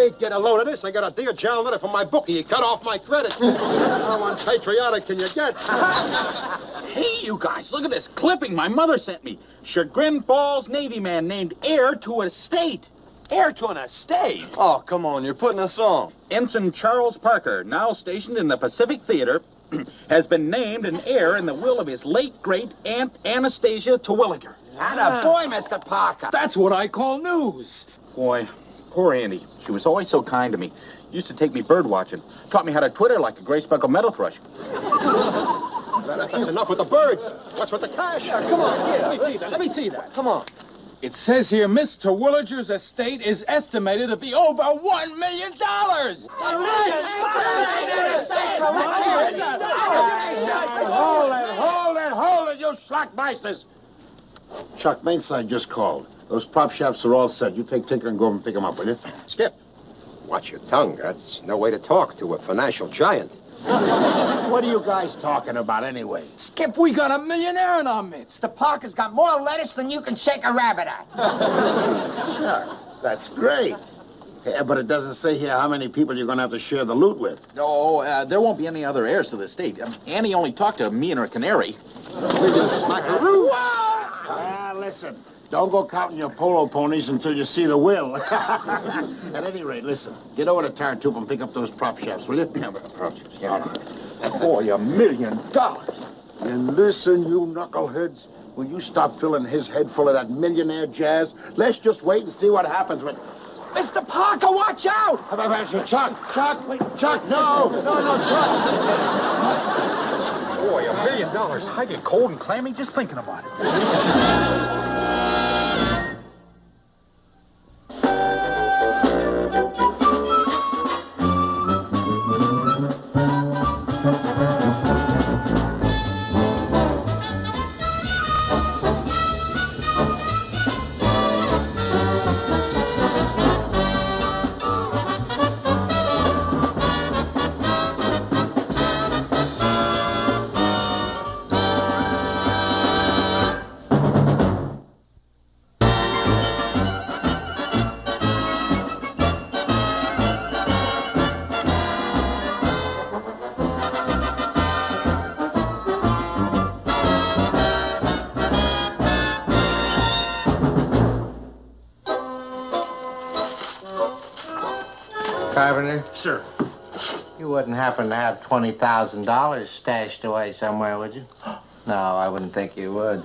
Hey, get a load of this. I got a dear John letter from my bookie. He cut off my credit. How unpatriotic can you get? Hey, you guys, look at this clipping my mother sent me. Chagrin Falls Navy man named heir to an estate. Heir to an estate? Oh, come on, you're putting us on. Ensign Charles Parker, now stationed in the Pacific Theater, has been named an heir in the will of his late great Aunt Anastasia Terwilliger. Attaboy, Mr. Parker. That's what I call news. Boy, poor Andy. She was always so kind to me. Used to take me bird watching. Taught me how to twitter like a gray-speckled meadow thrush. That's enough with the birds. What's with the cash? Yeah, come on, yeah. Let me see that. Come on. It says here Miss Terwilliger's estate is estimated to be over $1 million. Hold it, you slackmeisters. Chuck, Mainside just called. Those prop shops are all set. You take Tinker and go over and pick them up, will you? Skip, watch your tongue. That's no way to talk to a financial giant. What are you guys talking about anyway? Skip, we got a millionaire in our midst. Mr. Parker's got more lettuce than you can shake a rabbit at. That's great. Yeah, but it doesn't say here how many people you're going to have to share the loot with. No, there won't be any other heirs to the estate. Annie only talked to me and her canary. Smackaroo! Listen, don't go counting your polo ponies until you see the will. At any rate, listen, get over to Tartuffe and pick up those prop shops, will you? Boy, $1 million. And listen, you knuckleheads, will you stop filling his head full of that millionaire jazz? Let's just wait and see what happens with... Mr. Parker, watch out! Chuck, wait, Chuck, no, Chuck. Boy, $1 million. I get cold and clammy just thinking about it. Carpenter? Sir. You wouldn't happen to have $20,000 stashed away somewhere, would you? No, I wouldn't think you would.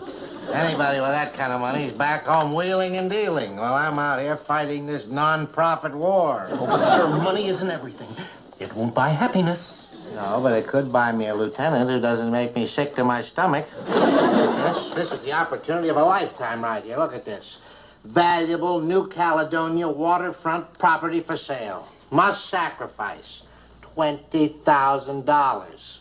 Anybody with that kind of money is back home wheeling and dealing while I'm out here fighting this non-profit war. Oh, but sir, money isn't everything. It won't buy happiness. No, but it could buy me a lieutenant who doesn't make me sick to my stomach. This is the opportunity of a lifetime right here. Look at this. Valuable New Caledonia waterfront property for sale. Must sacrifice $20,000.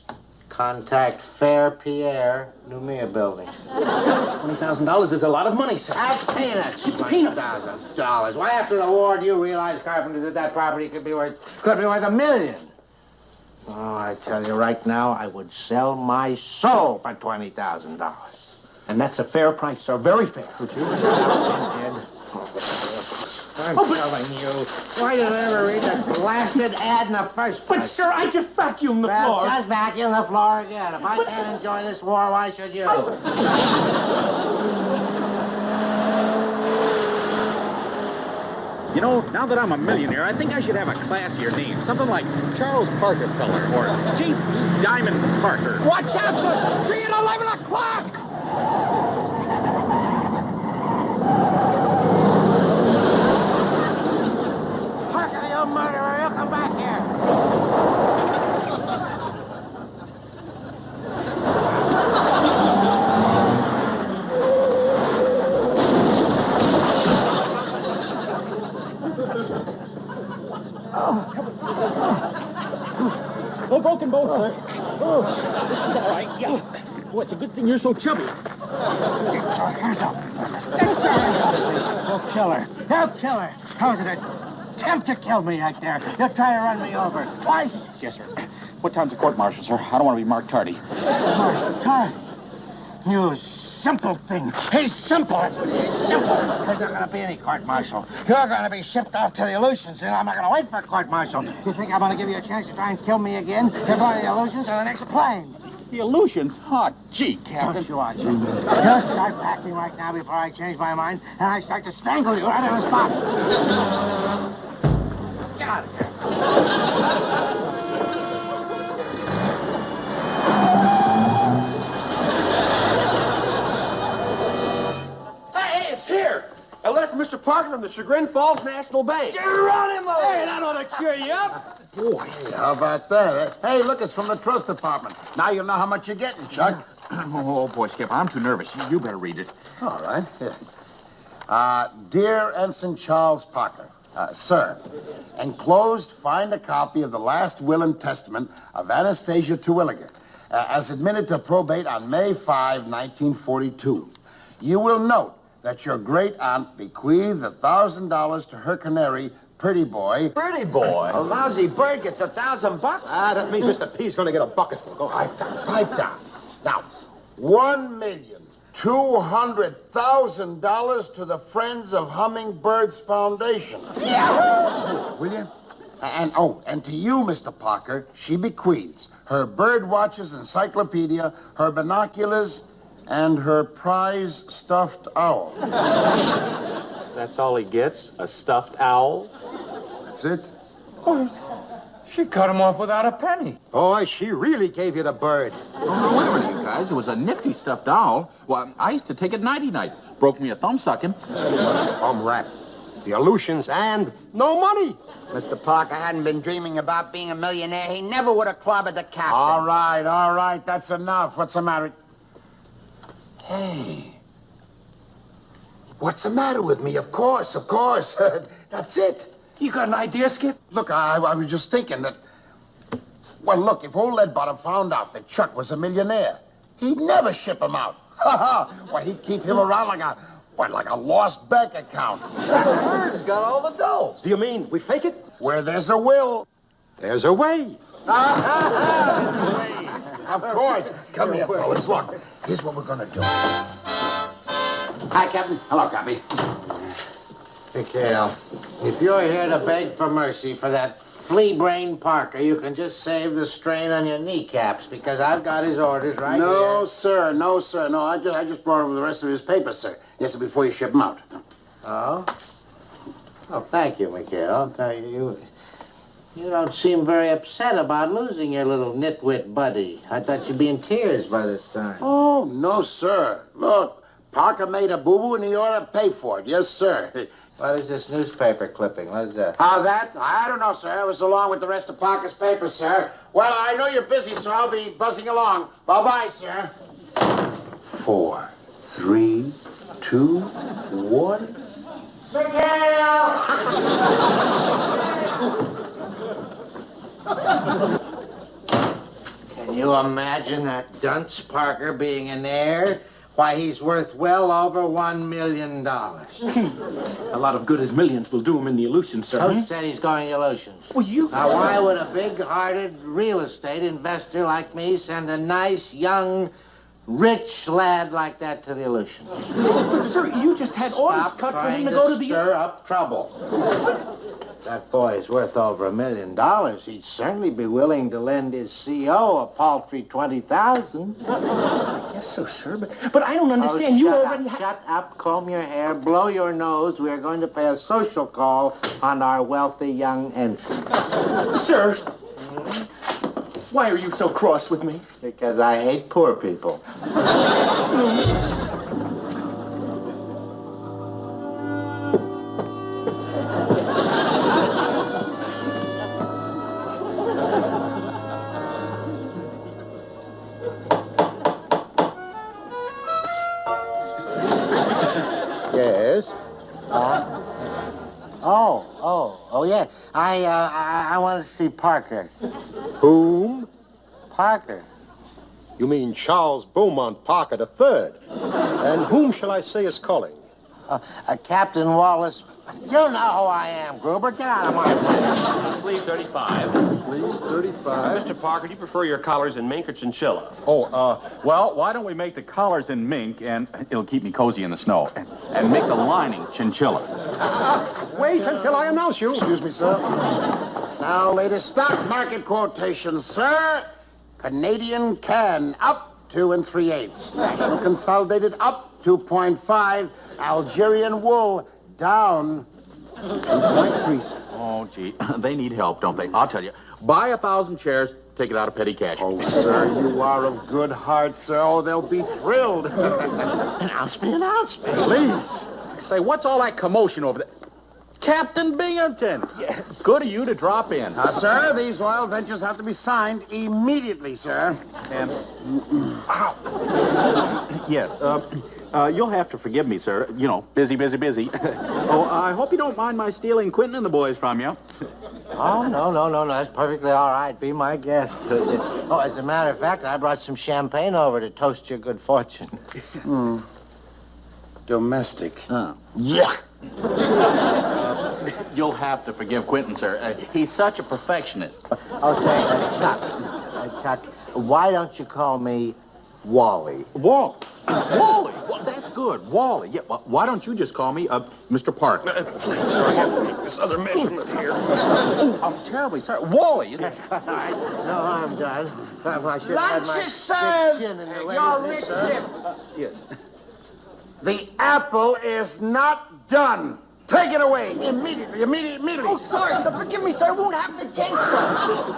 Contact Fair Pierre, Numia Building. $20,000 is a lot of money, sir. That's peanuts. It's peanuts. $20,000. Why, after the war, do you realize, Carpenter, that property could be worth $1 million? Oh, I tell you right now, I would sell my soul for $20,000. And that's a fair price, sir. Very fair. I'm telling you, why did I ever read that blasted ad in the first place? But, sir, I just vacuumed the floor. Just vacuum the floor again. If I can't enjoy this war, why should you? You know, now that I'm a millionaire, I think I should have a classier name. Something like Charles Parker Feller or J.P. Diamond Parker. Watch out, sir. See you at 11 o'clock. Parker, you murderer, you come back here. No broken bones, sir. Oh, this is all right, yeah. Boy, it's a good thing you're so chubby. He'll kill her. He'll kill her. How was it attempt to kill me right there? You'll try to run me over twice. Yes, sir. What time's the court-martial, sir? I don't want to be marked tardy. Tardy? You son simple thing. He's simple. That's what he is. Simple. There's not going to be any court-martial. You're going to be shipped off to the Aleutians, and I'm not going to wait for a court-martial. You think I'm going to give you a chance to try and kill me again? You're going to the Aleutians on the next plane. The Illusions? Oh, gee, Captain. Don't you argue. You start packing right now before I change my mind, and I start to strangle you right on the spot. Get out of here. Hey, it's here. A letter from Mr. Parker from the Chagrin Falls National Bank. Geronimo! Hey, that ought to cheer you up. Boy, how about that? Hey, look, it's from the trust department. Now you'll know how much you're getting, Chuck. Oh, boy, Skip, I'm too nervous. You better read it. All right. Here. Dear Ensign Charles Parker, sir, enclosed find a copy of the last will and testament of Anastasia Terwilliger, as admitted to probate on May 5, 1942. You will note that your great-aunt bequeathed $1,000 to her canary, Pretty Boy. Pretty boy. A lousy bird gets $1,000. That means Mr. P's going to get a bucket. Go ahead. Pipe down. Now, $1,200,000 to the Friends of Hummingbirds Foundation. Yeah! Will you? And to you, Mr. Parker, she bequeaths her Birdwatcher's Encyclopedia, her binoculars, and her prize stuffed owl. That's all he gets? A stuffed owl? That's it. She cut him off without a penny. Boy, she really gave you the bird. Oh, no, wait a minute, you guys. It was a nifty stuffed owl. Well, I used to take it nighty-night. Broke me a thumb sucking. Rat. The Aleutians and no money. Mr. Parker hadn't been dreaming about being a millionaire, he never would have clobbered the captain. All right. That's enough. What's the matter? Hey. What's the matter with me? Of course. That's it. You got an idea, Skip? Look, I was just thinking that... Well, look, if old Leadbottom found out that Chuck was a millionaire, he'd never ship him out. Well, he'd keep him around like a lost bank account. The bird's got all the dough. Do you mean we fake it? Where there's a will, There's a way. of course. Come here, fellas. Look, here's what we're going to do. Hi, Captain. Hello, Cappy. McHale, if you're here to beg for mercy for that flea-brained Parker, you can just save the strain on your kneecaps, because I've got his orders right No, here. sir. No, I just brought him the rest of his papers, sir. Yes, sir, before you ship him out. Oh? Oh, thank you, McHale. I'll tell you, you don't seem very upset about losing your little nitwit buddy. I thought you'd be in tears by this time. Oh, no, sir. Look, Parker made a boo-boo and he ought to pay for it. Yes, sir. What is this newspaper clipping? What is that? How that? I don't know, sir. It was along with the rest of Parker's papers, sir. Well, I know you're busy, so I'll be buzzing along. Bye-bye, sir. 4, 3, 2, 1. Can you imagine that dunce Parker being an heir? Why, he's worth well over $1 million. A lot of good as millions will do him in the Aleutians, sir. Who said he's going to Aleutians? Well, you... Now, why would a big-hearted real estate investor like me send a nice, young, rich lad like that to the Aleutians? Sir, you just had orders cut for him to go to the... Stir up trouble. That boy's worth over $1 million. He'd certainly be willing to lend his CO a paltry $20,000. Yes, so, sir, but I don't understand. You already... Shut up, comb your hair, blow your nose. We are going to pay a social call on our wealthy young ensign. Sir, why are you so cross with me? Because I hate poor people. Yes? Oh, yeah. I want to see Parker. Whom? Parker. You mean Charles Beaumont Parker III. And whom shall I say is calling? Captain Wallace, you know who I am, Gruber. Get out of my place. Sleeve 35. Sleeve 35. Mr. Parker, do you prefer your collars in mink or chinchilla? Well, why don't we make the collars in mink, and it'll keep me cozy in the snow, and make the lining chinchilla. Wait until I announce you. Excuse me, sir. Now, latest stock market quotation, sir. Canadian can up 2 3/8. National Consolidated up 2.5. Algerian wool down 2.3, sir. Oh, gee, they need help, don't they? I'll tell you. Buy 1,000 chairs, take it out of petty cash. Oh, sir, you are of good heart, sir. Oh, they'll be thrilled. Announce me. Please. Say, what's all that commotion over there? Captain Binghamton. Yeah, good of you to drop in. Sir, these oil ventures have to be signed immediately, sir. And, yes, you'll have to forgive me, sir. You know, busy. Oh, I hope you don't mind my stealing Quentin and the boys from you. Oh, no. That's perfectly all right. Be my guest. Oh, as a matter of fact, I brought some champagne over to toast your good fortune. Domestic. Yeah. You'll have to forgive Quentin, sir. He's such a perfectionist. Okay, Chuck, why don't you call me Wally? Wally. Well, that's good. Wally. Yeah, well, why don't you just call me Mr. Parker? Please, sir, I have to make this other measurement here. Oh, I'm terribly sorry. Wally. No, I'm done. I should have had my Lunch is served. chin in the Your way, rich sir. ship. Yes. The apple is not done. Take it away immediately. Oh, sorry, sir. Forgive me, sir. It won't happen again, sir.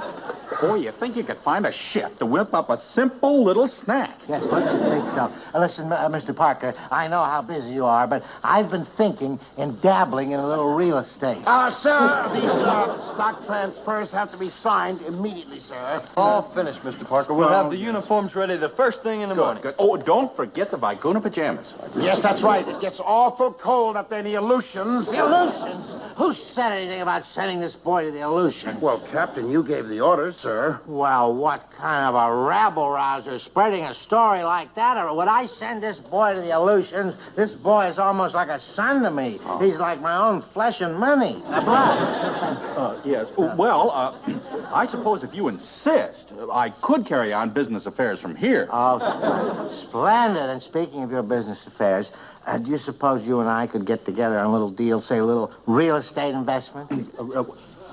Boy, you think you could find a chef to whip up a simple little snack? Yes, what do you think so? Listen, Mr. Parker, I know how busy you are, but I've been thinking and dabbling in a little real estate. Sir, these stock transfers have to be signed immediately, sir. All finished, Mr. Parker. We'll have the uniforms ready the first thing in the morning. Good. Oh, don't forget the Vicuna pajamas. Yes, that's right. It gets awful cold up there in the Aleutians. The Aleutians? Who said anything about sending this boy to the Aleutians? Well, Captain, you gave the orders, sir. Well, what kind of a rabble-rouser spreading a story like that? Or would I send this boy to the Aleutians? This boy is almost like a son to me. He's like my own flesh and money. Yes. Well, I suppose if you insist, I could carry on business affairs from here. Oh, splendid. And speaking of your business affairs, do you suppose you and I could get together on a little deal, say a little real estate investment?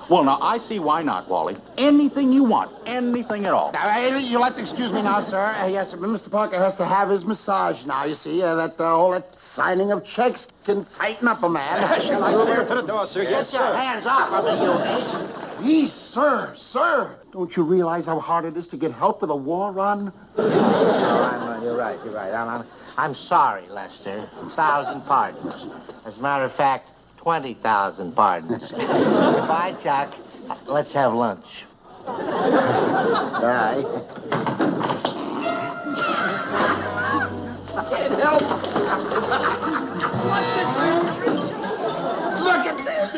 Well, now, I see why not, Wally. Anything you want. Anything at all. Now, you'll have to excuse me now, sir. Yes, Mr. Parker has to have his massage now. You see, that signing of checks can tighten up a man. Shall I see her to the door, sir? Yes, Get your sir. hands off of me, you ace. Please, sir. Don't you realize how hard it is to get help with a war run? You're right. I'm sorry, Lester. 1,000 pardons. As a matter of fact, 20,000 pardons. Goodbye, Chuck. Let's have lunch. Bye. Can't help. Look at this.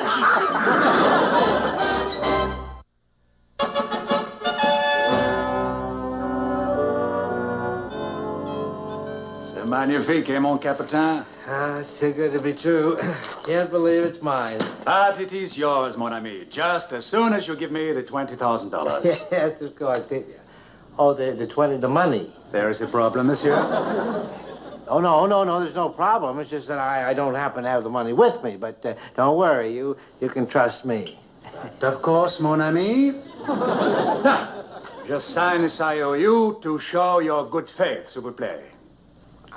C'est magnifique, eh, mon capitaine? It's too good to be true. Can't believe it's mine. That it is yours, mon ami. Just as soon as you give me the $20,000. Yes, of course. The money. There is a problem, monsieur? Oh, no, there's no problem. It's just that I don't happen to have the money with me. But don't worry, you can trust me. Of course, mon ami. Now, just sign this IOU to show your good faith, s'il vous plaît.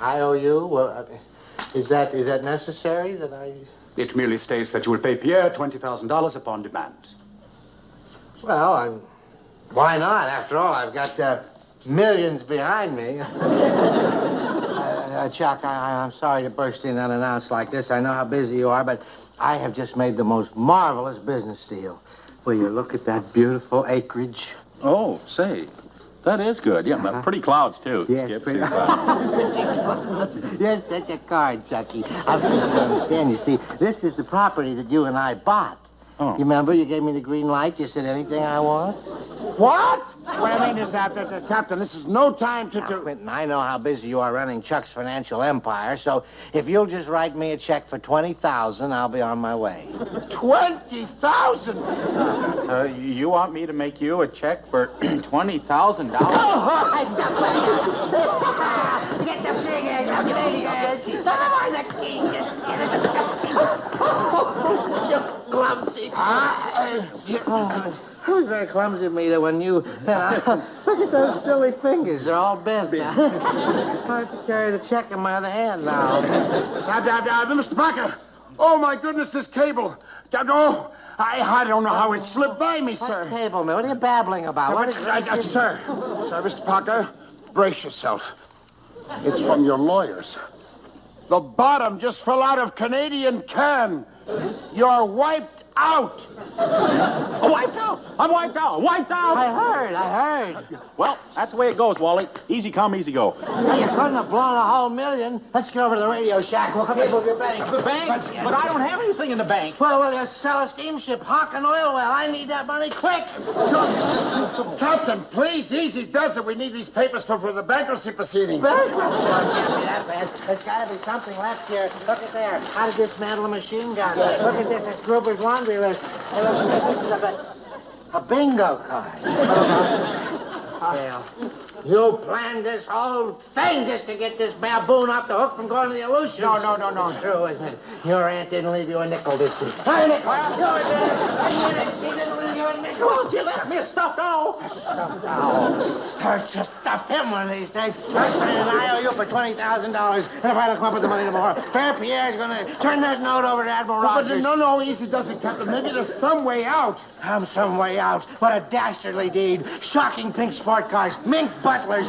IOU? Well, is that necessary that I... It merely states that you will pay Pierre $20,000 upon demand. Well, why not? After all, I've got millions behind me. Chuck, I'm sorry to burst in unannounced like this. I know how busy you are, but I have just made the most marvelous business deal. Will you look at that beautiful acreage? Oh, say, that is good. Yeah, pretty clouds, too. Yes, Skip, pretty see, Yes, such a card, Chucky. I don't understand. You see, this is the property that you and I bought. You remember you gave me the green light? You said anything I want? What? What I mean is that, Captain, this is no time to Now, do... Quentin, I know how busy you are running Chuck's financial empire, so if you'll just write me a check for $20,000, I'll be on my way. 20,000? You want me to make you a check for $20,000? Get the figures, the figures. The king just You're clumsy. It was very clumsy of me that when you... look at those silly fingers. They're all bent now. I have to carry the check in my other hand now. Mr. Parker. Oh, my goodness, this cable. Oh, I don't know how it slipped by me, sir. What cable, man? What are you babbling about? What is Sir, Mr. Parker, brace yourself. It's from your lawyers. The bottom just fell out of Canadian can. You're wiped out. I'm wiped out! I'm wiped out! Wiped out! I heard. Well, that's the way it goes, Wally. Easy come, easy go. Hey, you couldn't have blown a whole million. Let's get over to the Radio Shack. We'll cable your bank. The bank? But I don't have anything in the bank. Well, you sell a steamship, hawk an oil well. I need that money quick. Captain, please, easy does it. We need these papers for the bankruptcy proceedings. Can't be that bad. There's got to be something left here. Look at there. How to dismantle a machine gun. Look at this. It's Gruber's laundry list. Hey, look at this. This is a bingo card. Well, you planned this whole thing just to get this baboon off the hook from going to the illusion. No. It's true, isn't it? Your aunt didn't leave you a nickel, did she? Hey, nickel! She didn't leave you a nickel. Won't you let me stuffed owl? Her just stuff him one of these days. I'm spending an IOU for $20,000, and if I don't come up with the money tomorrow, Fair Pierre's going to turn that note over to Admiral Rogers. No, easy does it, Captain. Maybe there's some way out. I'm some way out. What a dastardly deed. Shocking pink sport cars, mink butlers.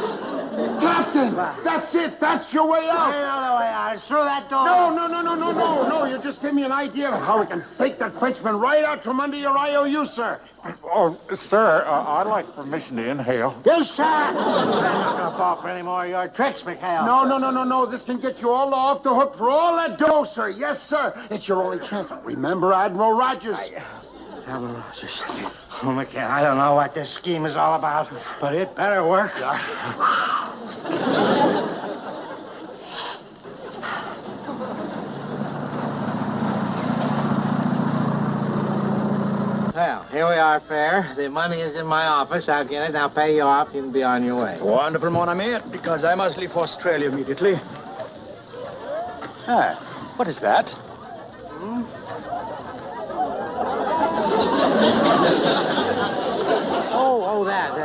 Captain, that's it. That's your way out. Ain't no way out. It's through that door. No. You just give me an idea of how we can fake that Frenchman right out from under your IOU, sir. Oh, sir, I'd like permission to inhale. You shut up. I'm not going to fall for any more of your tricks, McHales. No. This can get you all off the hook for all that dough, sir. Yes, sir. It's your only chance. Remember Admiral Rogers. Admiral Rogers. Oh, McHale, I don't know what this scheme is all about, but it better work. Well, here we are, Fair. The money is in my office. I'll get it. I'll pay you off. You can be on your way. Wonderful, mon ami, because I must leave for Australia immediately. What is that?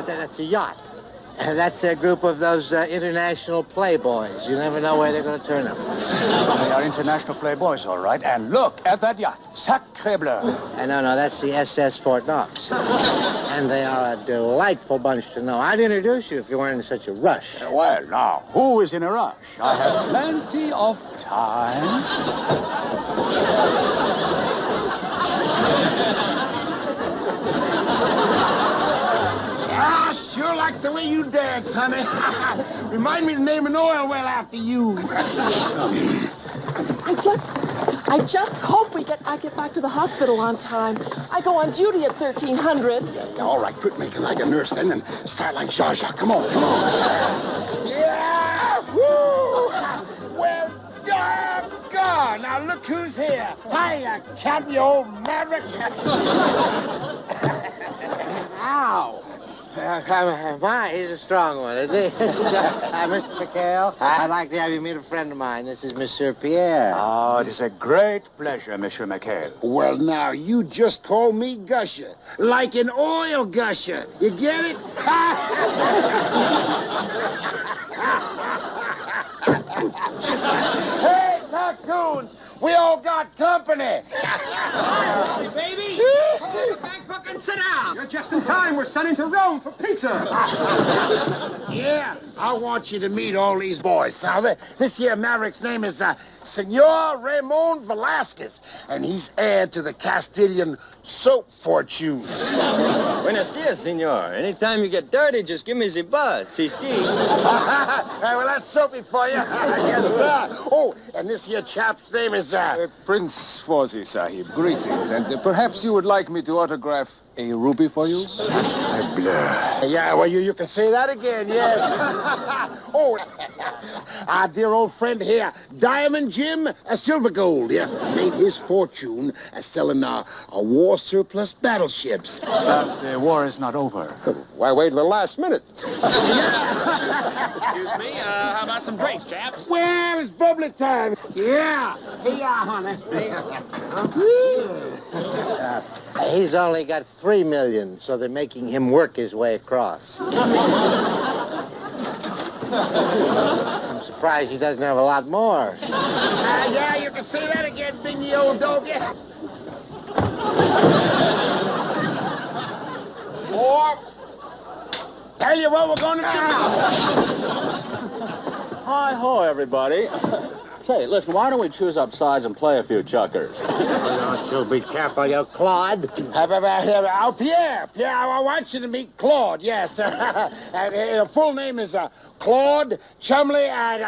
That's a yacht. That's a group of those international playboys. You never know where they're going to turn up. They are international playboys, all right. And look at that yacht. Sacre bleu. No, that's the SS Fort Knox. And they are a delightful bunch to know. I'd introduce you if you weren't in such a rush. Well, now, who is in a rush? I have plenty of time. Sure likes the way you dance, honey. Remind me to name an oil well after you. I just hope I get back to the hospital on time. I go on duty at 1300. Yeah, all right, quit making like a nurse then and start like Zsa Zsa. Come on. Yeah! Woo! Well, doggone! Now look who's here. Hiya, Cap, you old maverick. Ow! My, he's a strong one, isn't he? Mr. McHale, I'd like to have you meet a friend of mine. This is Monsieur Pierre. Oh, it is a great pleasure, Monsieur McHale. Well, now, you just call me Gusher. Like an oil gusher. You get it? Hey, tycoon! We all got company. Hey, baby! Back book and sit down! You're just in time. We're sending to Rome for pizza. Yeah, I want you to meet all these boys. Now, this here Maverick's name is Senor Ramon Velasquez, and he's heir to the Castilian soap fortune. Buenos dias, senor. Anytime you get dirty, just give me the buzz. See. Well, that's soapy for you. Yes, sir. Oh, and this here chap's name is, Prince Fawzi, Sahib, greetings. And perhaps you would like me to autograph a ruby for you? Yeah, well, you can say that again, yes. Oh, our dear old friend here, Diamond Jim Silver Gold, yes, made his fortune selling war surplus battleships. But the war is not over. Why wait till the last minute? Excuse me, how about some drinks, chaps? Well, it's bubbly time. Yeah. Here you are, honey. He's only got 3 million, so they're making him work his way across. I'm surprised he doesn't have a lot more. Yeah, you can say that again, bingy old dog. Yeah. Or, tell you what we're going to do. Hi-ho, everybody. Say, listen, why don't we choose up sides and play a few chuckers? So be careful, you Claude. Pierre, I want you to meet Claude, yes. And her full name is Claude Chumley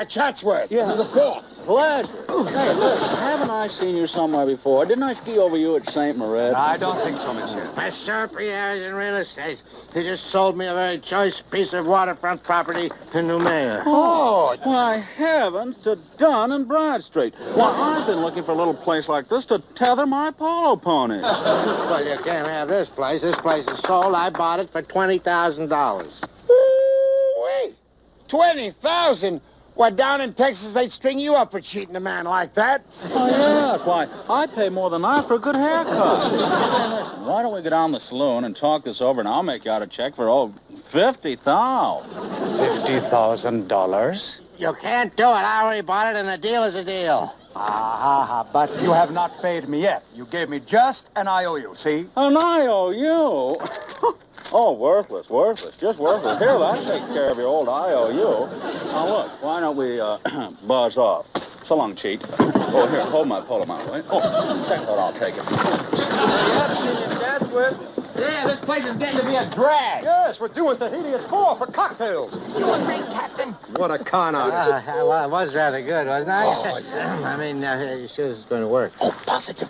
Chatsworth. Yeah. The fourth. Pleasure. Say, listen, haven't I seen you somewhere before? Didn't I ski over you at St. Moritz? I don't think so, monsieur. Monsieur Pierre is in real estate. He just sold me a very choice piece of waterfront property in Noumea. Oh, why, heavens to Dunn and Bradstreet. Why, I've been looking for a little place like this to tether my polo ponies. Well, you can't have this place. This place is sold. I bought it for $20,000. Wait, 20,000? Well, down in Texas, they'd string you up for cheating a man like that. Oh, yes. Why, I pay more than that for a good haircut. Say, listen, why don't we go down the saloon and talk this over, and I'll make you out a check for, $50,000. $50,000? You can't do it. I already bought it, and a deal is a deal. But you have not paid me yet. You gave me just an IOU, see? An IOU? Oh, worthless. Just worthless. Here, that takes care of your old IOU. Now, look, why don't we buzz off? So long, cheat. Oh, here, hold my polo mount, right? Oh, second thought, I'll take it. Yeah, this place is getting to be a drag. Yes, we're doing Tahiti at 4 for cocktails. You agree, Captain? What a con artist. Well, it was rather good, wasn't it? I mean, you sure this is going to work? Oh, positive.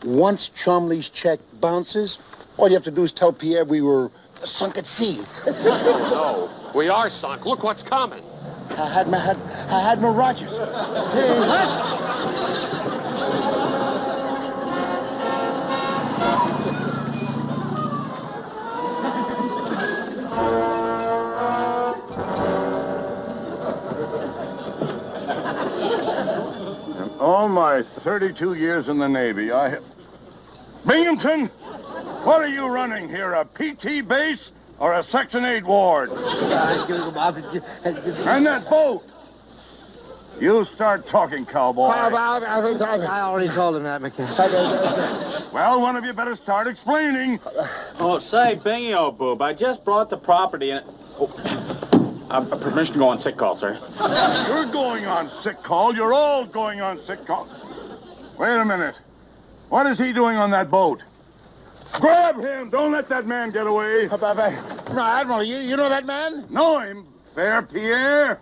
Once Chumley's check bounces, all you have to do is tell Pierre we were sunk at sea. No, we are sunk. Look what's coming. I had Admiral Rogers. In all my 32 years in the Navy, I have... Binghamton, what are you running here, a PT base or a Section 8 ward? And that boat! You start talking, cowboy. I already told him that, McHales. Well, one of you better start explaining. Oh, say, Bingy, old boob, I just brought the property and... permission to go on sick call, sir. You're going on sick call. You're all going on sick call. Wait a minute. What is he doing on that boat? Grab him! Don't let that man get away. Admiral, you know that man? Know him? Fair Pierre.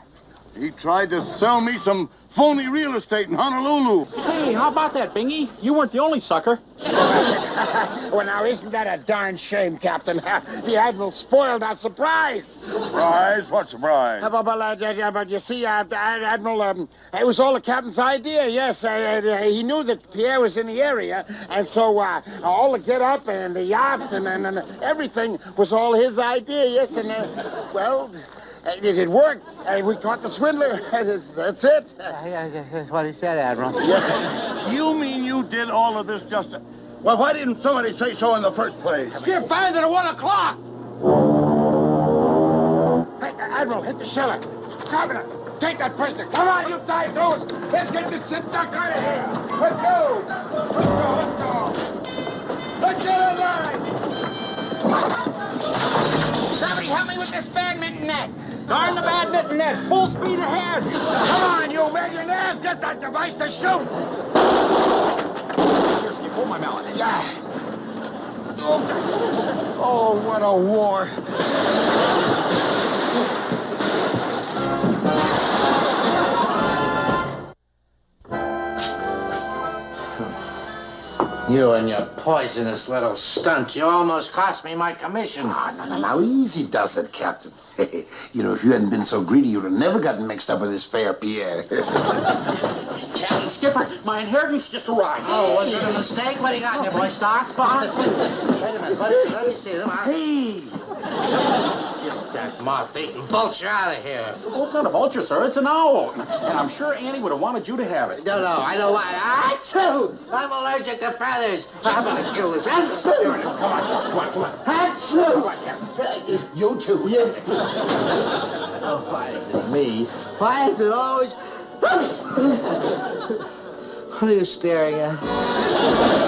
He tried to sell me some phony real estate in Honolulu. Hey, how about that, Bingy? You weren't the only sucker. Well, now, isn't that a darn shame, Captain? The Admiral spoiled our surprise. Surprise? What surprise? But you see, Admiral, it was all the captain's idea, yes. He knew that Pierre was in the area, and so all the get-up and the yachts and everything was all his idea, yes. And, well... It worked. We caught the swindler. That's it. That's what he said, Admiral. You mean you did all of this just to... Well, why didn't somebody say so in the first place? You're banned at 1 o'clock. Hey, Admiral, hit the cellar. Governor, take that prisoner. Come on, you tycoons. Let's get this shit duck out of here. Let's go. Let's get it right. Somebody help me with this badminton net. Darn the badminton net! Full speed ahead! Come on, you millionaires! Get that device to shoot! Seriously, pull my mallet. Yeah. Oh, what a war. You and your poisonous little stunt. You almost cost me my commission. Now, easy does it, Captain. You know, if you hadn't been so greedy, you'd have never gotten mixed up with this fair Pierre. Captain Skipper, my inheritance just arrived. Oh, was it a mistake? What do you got there, boy? Stocks, bonds? Wait a minute. Let me see them. Hey! Get that moth-eaten vulture out of here. Oh, it's not a vulture, sir. It's an owl. And I'm sure Annie would have wanted you to have it. No, I know why. I, too. I'm allergic to feathers. I'm going to kill this. Come on, Chuck. Come on. Come on, Captain. You too. Oh, why is it me? Why is it always... What are you staring at?